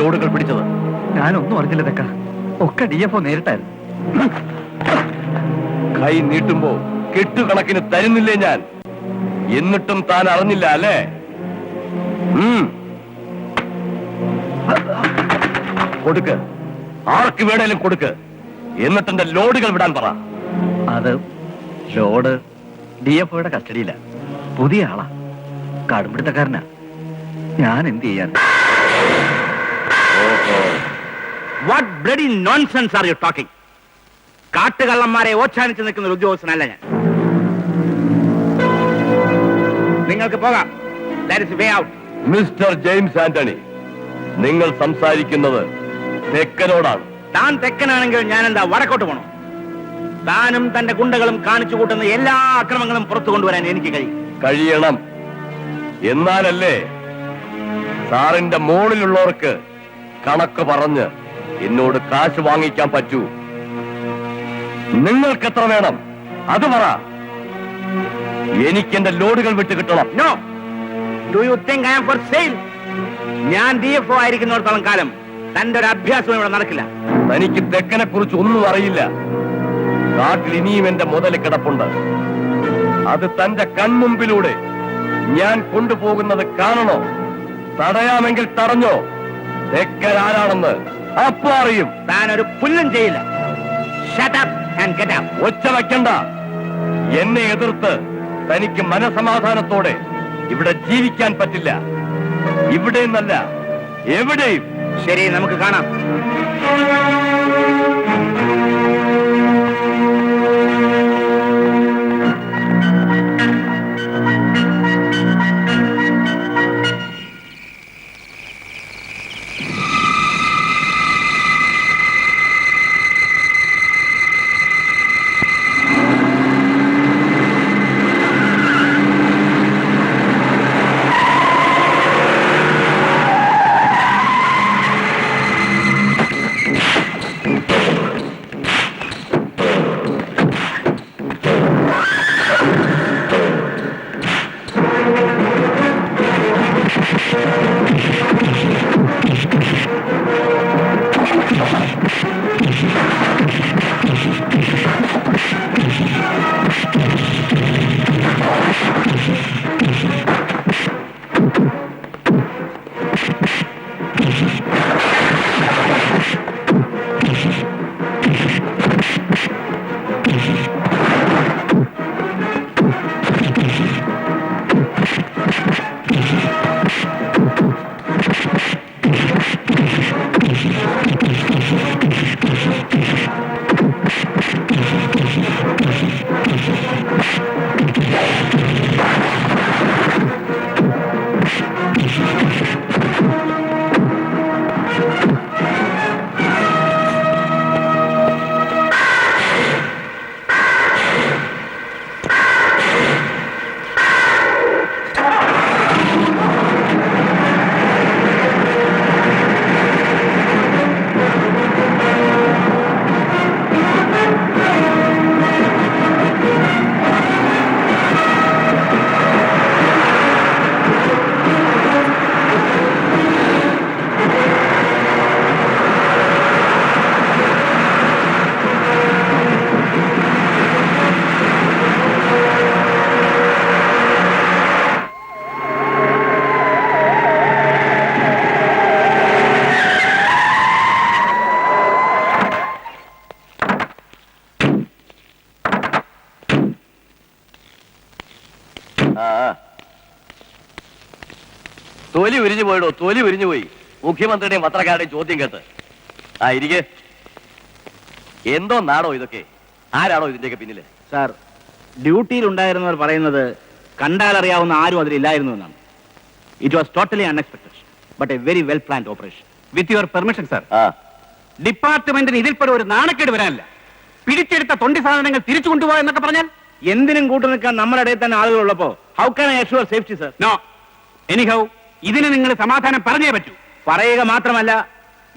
ലോഡുകൾ പിടിച്ചത്? ഞാനൊന്നും അറിഞ്ഞില്ല തെക്ക. ഒക്കെ DFO നേരിട്ടായിരുന്നു. കൈ നീട്ടുമ്പോ കെട്ടുകണക്കിന് തരുന്നില്ലേ ഞാൻ? എന്നിട്ടും താൻ അറിഞ്ഞില്ല അല്ലേ? കൊടുക്ക്, ആർക്ക് വേണേലും കൊടുക്ക്. എന്നിട്ടെന്റെ ലോഡുകൾ വിടാൻ പറ. അത് ലോഡ് DFOയുടെ കസ്റ്റഡിയില. പുതിയ ആളാ, കടുംപിടുത്തക്കാരനാ. ഞാൻ എന്ത് ചെയ്യാൻ? What bloody nonsense are you talking? കാട്ടുകള്ളന്മാരെ ഓച്ചാനിച്ച് നിൽക്കുന്ന ഒരു ഉദ്യോഗസ്ഥനല്ല ഞാൻ. നിങ്ങൾക്ക് പോകാം. That is way out. Mister James Antony, നിങ്ങൾ സംസാരിക്കുന്നത് തെക്കനോടാണ്. താൻ തെക്കനാണെങ്കിൽ ഞാൻ എന്താ വടക്കോട്ട് പോണോ? താനും തന്റെ ഗുണ്ടകളും കാണിച്ചു കൂട്ടുന്ന എല്ലാ അക്രമങ്ങളും പുറത്തു കൊണ്ടുവരാൻ എനിക്ക് കഴിയണം. എന്നാലല്ലേ സാറിന്റെ മോളിലുള്ളവർക്ക് കണക്ക് പറഞ്ഞ് എന്നോട് കാശ് വാങ്ങിക്കാൻ പറ്റൂ. നിങ്ങൾക്ക് എത്ര വേണം അത് പറ. എനിക്ക് എന്റെ ലോഡുകൾ വിട്ട് കിട്ടണം. No. Do you think I am for sale? ഞാൻ DFO ആയിരിക്കുന്നിടത്തോളം കാലം തന്റെ ഒരു അഭ്യാസം ഇവിടെ നടക്കില്ല. തനിക്ക് തെക്കനെ കുറിച്ച് ഒന്നും അറിയില്ല. കാട്ടിൽ ഇനിയും എന്റെ മുതൽ കിടപ്പുണ്ട്. അത് തന്റെ കൺമുമ്പിലൂടെ ഞാൻ കൊണ്ടുപോകുന്നത് കാണണോ? തടയാമെങ്കിൽ തടഞ്ഞോ. തെക്കൻ ആരാണെന്ന് അപ്പൊ അറിയും. താൻ ഒരു പുല്ലും ചെയ്യില്ല. Shut up and get up. ഒച്ച വയ്ക്കണ്ട. എന്നെ എതിർത്ത് തനിക്ക് മനസമാധാനത്തോടെ ഇവിടെ ജീവിക്കാൻ പറ്റില്ല. ഇവിടെ നിന്നല്ല, എവിടെയും. ശരി, നമുക്ക് കാണാം. തൊലി ഉരിഞ്ഞു പോയിടോ, തൊലി ഉരിഞ്ഞു പോയി. മുഖ്യമന്ത്രിയുടെയും പത്രക്കാരുടെയും ചോദ്യം കേട്ട്. ഇരിക്കെ. എന്തോ നാടോ ഇതൊക്കെ? ആരാണോ ഇതിന്റെയൊക്കെ പിന്നില്? സാർ, ഡ്യൂട്ടിയിൽ ഉണ്ടായിരുന്നവർ പറയുന്നത് കണ്ടാലറിയാവുന്ന ആരും അതിലില്ലായിരുന്നു എന്നാണ്. It was totally unexpected but a very well planned operation. With your permission sir, ഡിപ്പാർട്ട്മെന്റിന് ഇതിൽപ്പെടെ ഒരു നാണക്കേട് വരാനില്ല. പിടിച്ചെടുത്ത തൊണ്ടി സാധനങ്ങൾ തിരിച്ചു കൊണ്ടുപോയെന്നൊക്കെ പറഞ്ഞാൽ എന്തിനും കൂട്ടു നിൽക്കാൻ നമ്മുടെ ഇടയിൽ തന്നെ ആളുകൾ ഉള്ളപ്പോ how can I assure safety sir? No. Anyhow, ഇതിന് നിങ്ങൾ സമാധാനം പറഞ്ഞേ പറ്റൂ. പറയുക മാത്രമല്ല,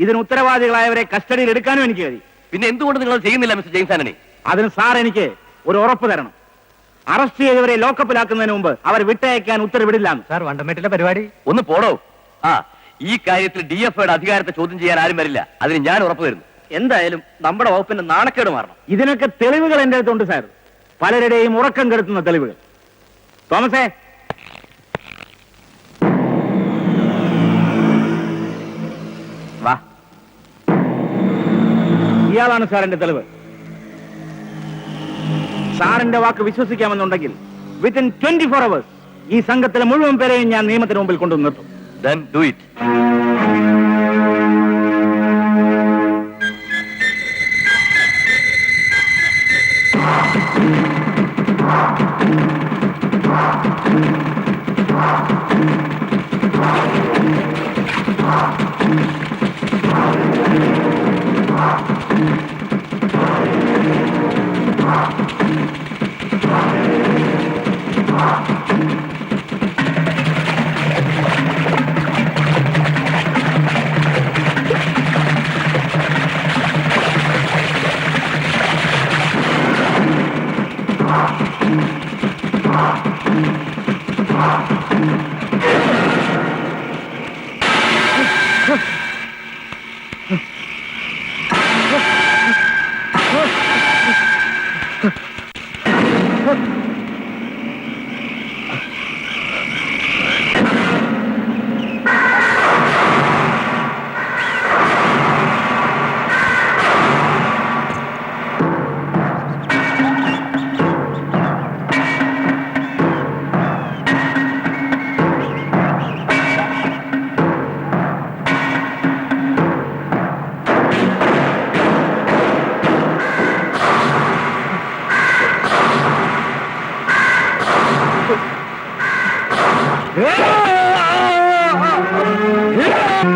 ഇതിന് ഉത്തരവാദികളായവരെ കസ്റ്റഡിയിൽ എടുക്കാനും എനിക്ക് കഴിയും. പിന്നെ എന്തുകൊണ്ട് നിങ്ങൾ ചെയ്യുന്നില്ല മിസ്റ്റർ ജെയിംസ് ആന്റണി? അതിന് സാർ എനിക്ക് ഒരു ഉറപ്പ് തരണം. അറസ്റ്റ് ചെയ്തവരെ ലോക്കപ്പിലാക്കുന്നതിന് മുമ്പ് അവർ വിട്ടയക്കാൻ ഉത്തരവിടില്ല. സാർ, വണ്ടമേട്ടിലെ പരിപാടി ഒന്ന് പോടോ. ഈ കാര്യത്തിൽ DFOയുടെ അധികാരത്തെ ചോദ്യം ചെയ്യാൻ ആരും വരില്ല. അതിന് ഞാൻ ഉറപ്പു തരുന്നു. എന്തായാലും നമ്മുടെ വകുപ്പിന്റെ നാണക്കേട് മാറണം. ഇതിനൊക്കെ തെളിവുകൾ എന്റെ അടുത്തുണ്ട് സാർ, പലരുടെയും ഉറക്കം കെടുത്തുന്ന തെളിവുകൾ. തോമസേ, വാ. ഇയാളാണ് സാറിന്റെ തെളിവ്. സാറിന്റെ വാക്ക് വിശ്വസിക്കാമെന്നുണ്ടെങ്കിൽ വിത്തിൻ 24 hours ഈ സംഘത്തിലെ മുഴുവൻ പേരെയും ഞാൻ നിയമത്തിന് മുമ്പിൽ കൊണ്ടുവന്ന് നിർത്തും. Then do it.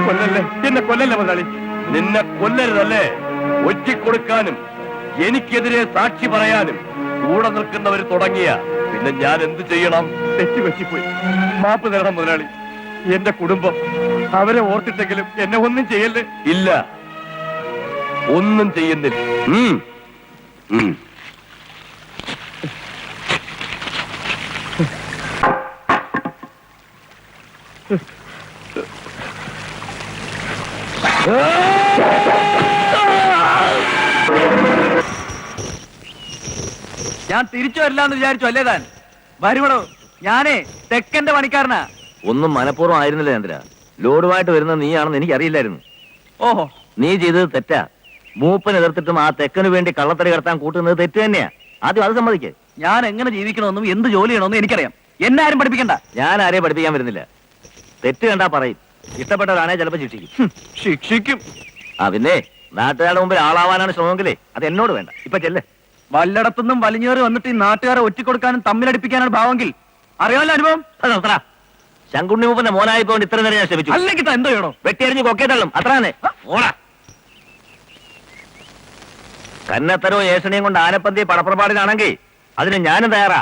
കൊല്ലല്ലേ, എന്നെ കൊല്ലല്ലേ മുതലാളി. നിന്നെ കൊല്ലരുതല്ലേ, ഒറ്റിക്കൊടുക്കാനും എനിക്കെതിരെ സാക്ഷി പറയാനും കൂടെ നിൽക്കുന്നവർ തുടങ്ങിയ പിന്നെ ഞാൻ എന്ത് ചെയ്യണം? തെറ്റുപറ്റിപ്പോയി, മാപ്പ് തരണം മുതലാളി. എന്റെ കുടുംബം, അവരെ ഓർത്തിട്ടെങ്കിലും എന്നെ ഒന്നും ചെയ്യല്ലേ. ഇല്ല, ഒന്നും ചെയ്യുന്നില്ല. ഉം. ഉം. ഞാൻ തിരിച്ചു വരില്ലാന്ന് വിചാരിച്ചു അല്ലേ താൻ? വരുമടോ, ഞാനേ തെക്കന്റെ പണിക്കാരനാ. ഒന്നും മനഃപൂർവ്വം ആയിരുന്നില്ല ചന്ദ്ര. ലോഡുമായിട്ട് വരുന്ന നീയാണെന്ന് എനിക്കറിയില്ലായിരുന്നു. ഓഹോ, നീ ചെയ്തത് തെറ്റാ. മൂപ്പന് എതിർത്തിട്ടും ആ തെക്കന് വേണ്ടി കള്ളത്തടി കടത്താൻ കൂട്ടുന്നത് തെറ്റ് തന്നെയാ. ആദ്യം അത് സമ്മതിക്കേ. ഞാൻ എങ്ങനെ ജീവിക്കണമെന്നും എന്ത് ജോലി ചെയ്യണമെന്നും എനിക്കറിയാം. എന്നെ ആരും പഠിപ്പിക്കണ്ട. ഞാൻ ആരെയും പഠിപ്പിക്കാൻ വരുന്നില്ല. തെറ്റ് കണ്ടാ പറയും, ഇഷ്ടപ്പെട്ടതാണേ ചിലപ്പോ ശിക്ഷിക്കും. ശിക്ഷിക്കും. ആ പിന്നെ നാട്ടുകാരുടെ മുമ്പിൽ ആളാവാനാണ് ശ്രമമെങ്കിലേ അത് എന്നോട് വേണ്ട. ഇപ്പൊ ചെല്ലേ. വല്ലയിടത്തുനിന്നും വലിഞ്ഞേറി വന്നിട്ട് ഈ നാട്ടുകാരെ ഒറ്റിക്കൊടുക്കാനും തമ്മിലടിപ്പിക്കാനാണ് ഭാവമെങ്കിൽ അറിയാമല്ലോ അനുഭവം. ശങ്കുണ്ണി മൂപ്പന്റെ മോനായിപ്പോണ്ട് ഇത്ര നേരം ഞാൻ ശ്രമിച്ചു. അല്ലെങ്കിൽ എന്തോ ചെയ്യണോ? വെട്ടിയറിഞ്ഞ് കൊക്കേ തള്ളും, അത്ര തന്നെ. ഓടാ. കന്നത്തരോ ഏഷണിയും കൊണ്ട് ആനപ്പന്തി പടപ്പുറപ്പാടിനാണെങ്കിൽ അതിന് ഞാനും തയ്യാറാ.